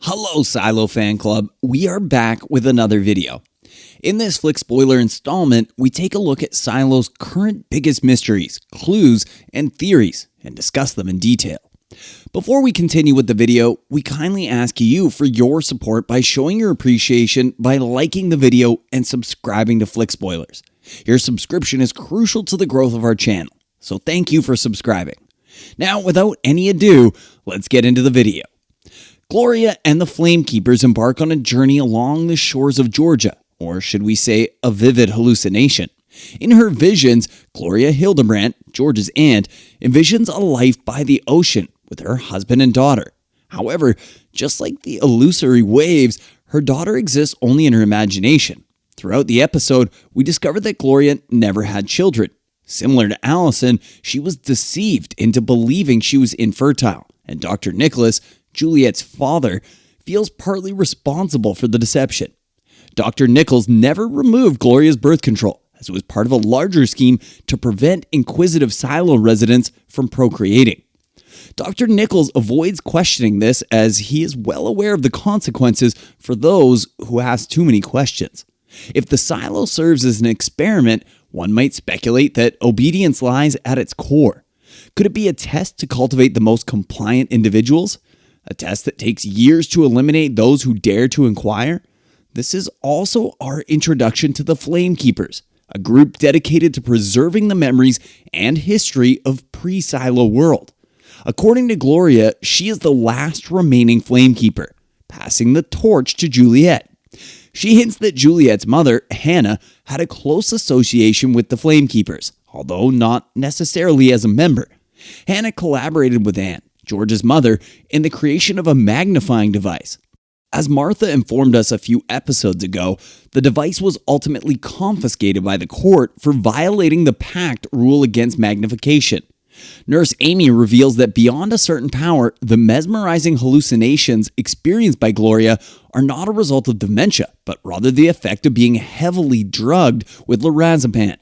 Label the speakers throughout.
Speaker 1: Hello Silo Fan Club, we are back with another video. In this Flick spoiler installment, we take a look at Silo's current biggest mysteries, clues, and theories, and discuss them in detail. Before we continue with the video, we kindly ask you for your support by showing your appreciation by liking the video and subscribing to Flick Spoilers. Your subscription is crucial to the growth of our channel, so thank you for subscribing. Now, without any ado, let's get into the video. Gloria and the Flamekeepers embark on a journey along the shores of Georgia, or should we say a vivid hallucination. In her visions, Gloria Hildebrandt, George's aunt, envisions a life by the ocean with her husband and daughter. However, just like the illusory waves, her daughter exists only in her imagination. Throughout the episode, we discover that Gloria never had children. Similar to Allison, she was deceived into believing she was infertile, and Dr. Nicholas, Juliet's father, feels partly responsible for the deception. Dr. Nichols never removed Gloria's birth control, as it was part of a larger scheme to prevent inquisitive silo residents from procreating. Dr. Nichols avoids questioning this as he is well aware of the consequences for those who ask too many questions. If the silo serves as an experiment, one might speculate that obedience lies at its core. Could it be a test to cultivate the most compliant individuals? A test that takes years to eliminate those who dare to inquire? This is also our introduction to the Flamekeepers, a group dedicated to preserving the memories and history of pre-Silo world. According to Gloria, she is the last remaining Flamekeeper, passing the torch to Juliet. She hints that Juliet's mother, Hannah, had a close association with the Flamekeepers, although not necessarily as a member. Hannah collaborated with Anne, George's mother, in the creation of a magnifying device. As Martha informed us a few episodes ago, the device was ultimately confiscated by the court for violating the pact rule against magnification. Nurse Amy reveals that beyond a certain power, the mesmerizing hallucinations experienced by Gloria are not a result of dementia, but rather the effect of being heavily drugged with lorazepam.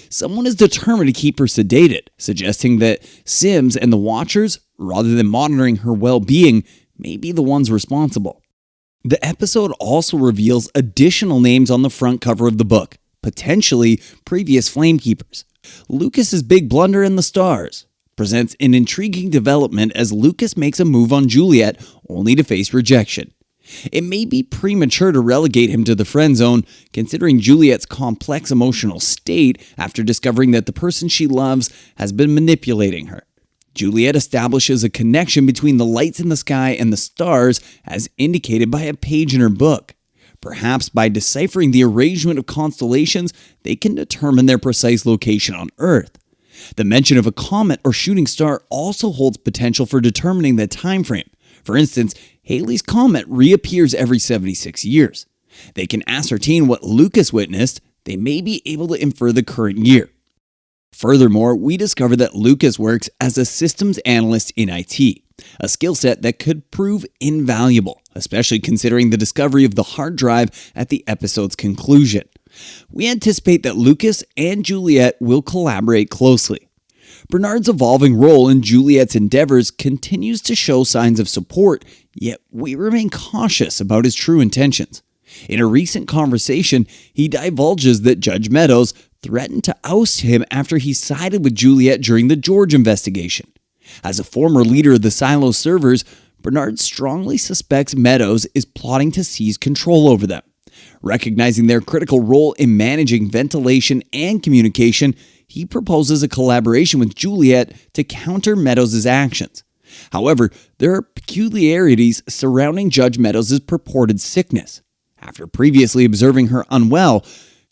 Speaker 1: Someone is determined to keep her sedated, suggesting that Sims and the Watchers, rather than monitoring her well-being, may be the ones responsible. The episode also reveals additional names on the front cover of the book, potentially previous Flamekeepers. Lucas's big blunder in the stars presents an intriguing development as Lucas makes a move on Juliet only to face rejection. It may be premature to relegate him to the friend zone, considering Juliet's complex emotional state after discovering that the person she loves has been manipulating her. Juliet establishes a connection between the lights in the sky and the stars as indicated by a page in her book. Perhaps by deciphering the arrangement of constellations, they can determine their precise location on Earth. The mention of a comet or shooting star also holds potential for determining the time frame. For instance, Halley's Comet reappears every 76 years. They can ascertain what Lucas witnessed. They may be able to infer the current year. Furthermore, we discover that Lucas works as a systems analyst in IT, a skill set that could prove invaluable, especially considering the discovery of the hard drive at the episode's conclusion. We anticipate that Lucas and Juliet will collaborate closely. Bernard's evolving role in Juliet's endeavors continues to show signs of support, yet we remain cautious about his true intentions. In a recent conversation, he divulges that Judge Meadows threatened to oust him after he sided with Juliet during the George investigation. As a former leader of the Silo servers, Bernard strongly suspects Meadows is plotting to seize control over them. Recognizing their critical role in managing ventilation and communication, he proposes a collaboration with Juliet to counter Meadows' actions. However, there are peculiarities surrounding Judge Meadows' purported sickness. After previously observing her unwell,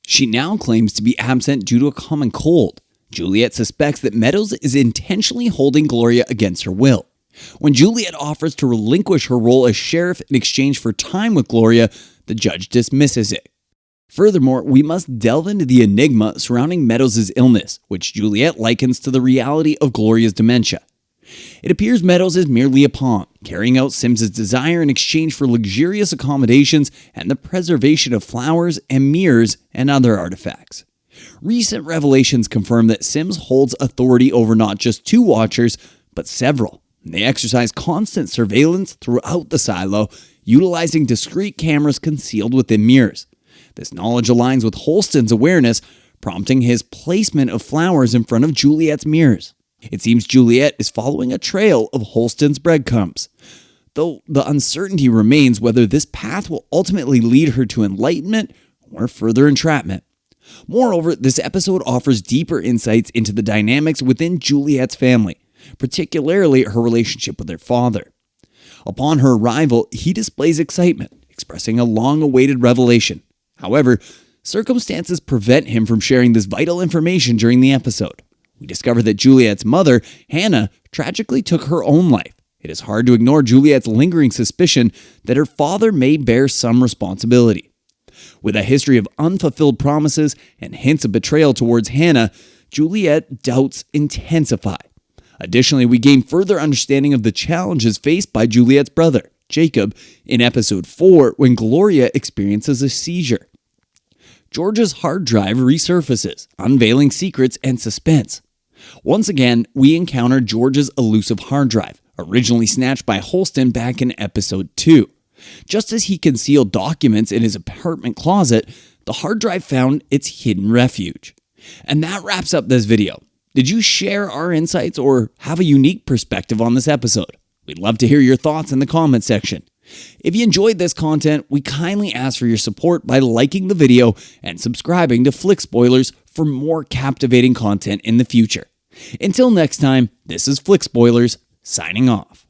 Speaker 1: she now claims to be absent due to a common cold. Juliet suspects that Meadows is intentionally holding Gloria against her will. When Juliet offers to relinquish her role as sheriff in exchange for time with Gloria, the judge dismisses it. Furthermore, we must delve into the enigma surrounding Meadows' illness, which Juliet likens to the reality of Gloria's dementia. It appears Meadows is merely a pawn, carrying out Sims' desire in exchange for luxurious accommodations and the preservation of flowers and mirrors and other artifacts. Recent revelations confirm that Sims holds authority over not just 2 Watchers, but several. They exercise constant surveillance throughout the silo, utilizing discrete cameras concealed within mirrors. This knowledge aligns with Holston's awareness, prompting his placement of flowers in front of Juliet's mirrors. It seems Juliet is following a trail of Holston's breadcrumbs, though the uncertainty remains whether this path will ultimately lead her to enlightenment or further entrapment. Moreover, this episode offers deeper insights into the dynamics within Juliet's family, particularly her relationship with her father. Upon her arrival, he displays excitement, expressing a long-awaited revelation. However, circumstances prevent him from sharing this vital information during the episode. We discover that Juliet's mother, Hannah, tragically took her own life. It is hard to ignore Juliet's lingering suspicion that her father may bear some responsibility. With a history of unfulfilled promises and hints of betrayal towards Hannah, Juliet's doubts intensify. Additionally, we gain further understanding of the challenges faced by Juliet's brother, Jacob, in episode 4 when Gloria experiences a seizure. George's hard drive resurfaces, unveiling secrets and suspense. Once again, we encounter George's elusive hard drive, originally snatched by Holston back in episode 2. Just as he concealed documents in his apartment closet, the hard drive found its hidden refuge. And that wraps up this video. Did you share our insights or have a unique perspective on this episode? We'd love to hear your thoughts in the comment section. If you enjoyed this content, we kindly ask for your support by liking the video and subscribing to Flick Spoilers for more captivating content in the future. Until next time, this is Flick Spoilers, signing off.